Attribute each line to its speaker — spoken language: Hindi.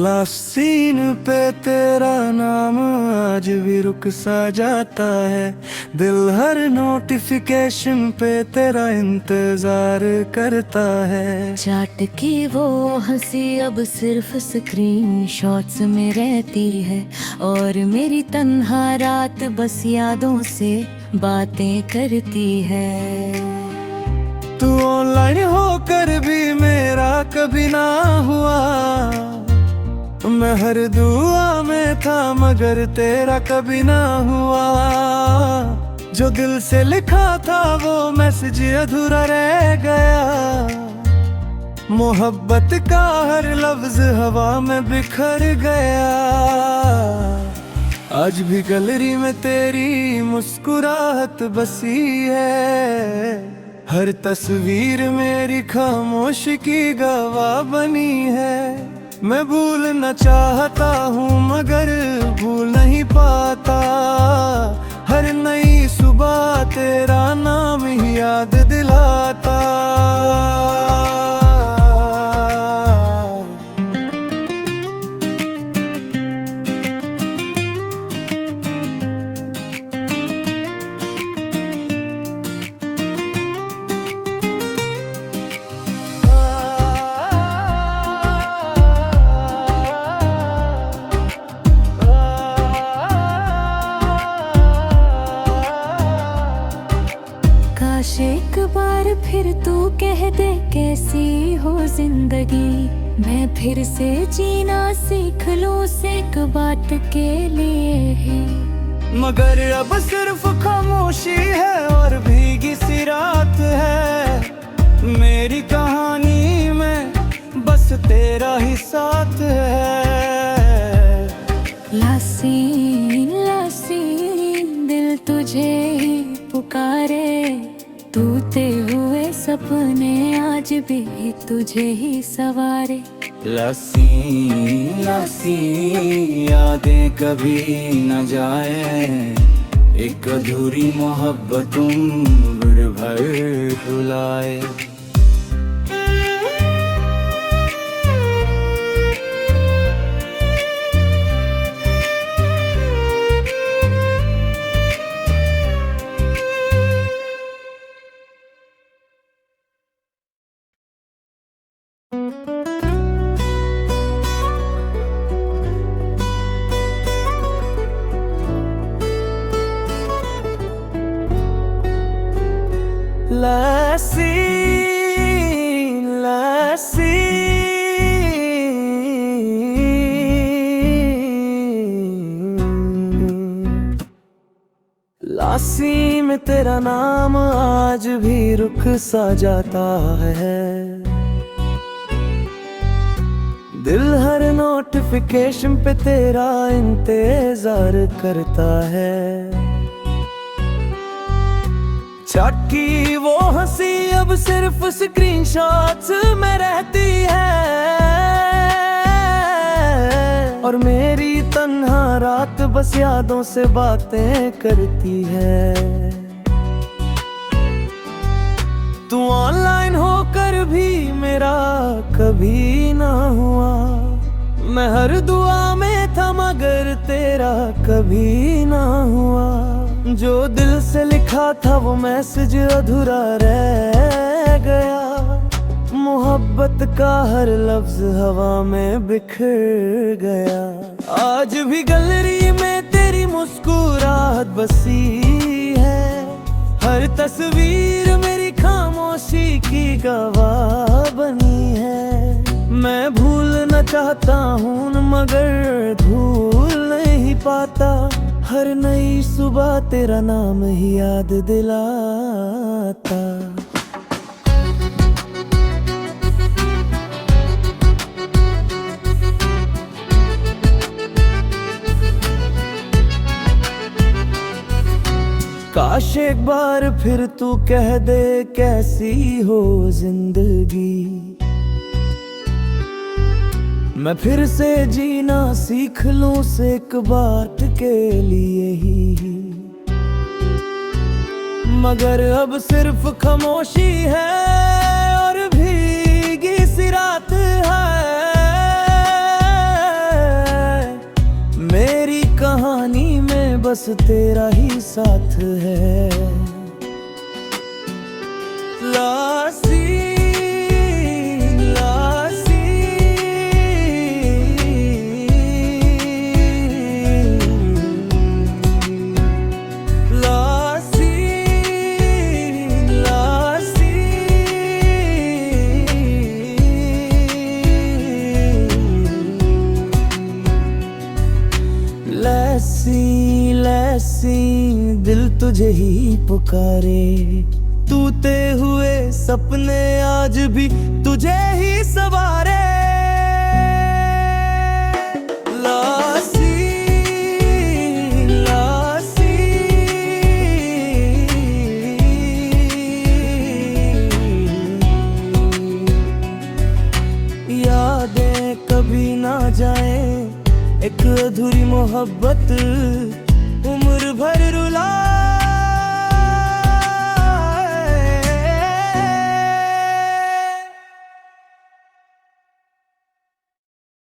Speaker 1: लास्ट सीन पे तेरा नाम आज भी रुक सा जाता है। दिल हर नोटिफिकेशन पे तेरा इंतजार करता है।
Speaker 2: चाट की वो हंसी अब सिर्फ स्क्रीन शॉट्स में रहती है, और मेरी तन्हा रात बस यादों से बातें करती है।
Speaker 1: तू ऑनलाइन होकर भी मेरा कभी ना हुआ, मैं हर दुआ में था मगर तेरा कभी ना हुआ। जो दिल से लिखा था वो मैसेज अधूरा रह गया। मोहब्बत का हर लफ्ज हवा में बिखर गया। आज भी गैलरी में तेरी मुस्कुराहट बसी है। हर तस्वीर मेरी खामोशी की गवाह बनी है। मैं भूलना चाहता हूँ मगर भूल नहीं पाता। हर नई सुबह तेरा नाम ही याद दिलाता।
Speaker 2: काश एक बार फिर तू कह दे कैसी हो जिंदगी, मैं फिर से जीना सीख लूं उस एक बात के लिए ही।
Speaker 1: मगर अब सिर्फ खामोशी है और भीगी सी रात है। मेरी कहानी में बस तेरा ही साथ है।
Speaker 2: लासीन लासीन दिल तुझे ही पुकारे, टूटे हुए सपने आज भी तुझे ही सवारे।
Speaker 1: लासी लासी यादें कभी न जाए, एक अधूरी मोहब्बत उम्र भर रुलाए। लासी लासी लासी में तेरा नाम आज भी रुक सा जाता है। दिल हर नोटिफिकेशन पे तेरा इंतजार करता है। चैट की वो हंसी अब सिर्फ स्क्रीनशॉट्स में रहती है, और मेरी तन्हा रात बस यादों से बातें करती है। तू ऑनलाइन होकर भी मेरा कभी ना हुआ, मैं हर दुआ में था मगर तेरा कभी ना हुआ। जो दिल से लिखा था वो मैसेज अधूरा रह गया। मोहब्बत का हर लफ्ज हवा में बिखर गया। आज भी गैलरी में तेरी मुस्कुराहट बसी है। हर तस्वीर मेरी खामोशी की गवाह बनी है। मैं भूलना चाहता हूँ मगर भूल नहीं पाता। हर नई सुबह तेरा नाम ही याद दिलाता। काश एक बार फिर तू कह दे कैसी हो जिंदगी, मैं फिर से जीना सीख लूं से एक बात के लिए ही। मगर अब सिर्फ खामोशी है और भीगी सी रात है। बस तेरा ही साथ है। लासी लासी लासी लासी लैसी लैसी दिल तुझे ही पुकारे, टूटे हुए सपने आज भी तुझे ही सवारे। लासी लासी यादें कभी ना जाएं, एक अधूरी मोहब्बत उम्र भर रुला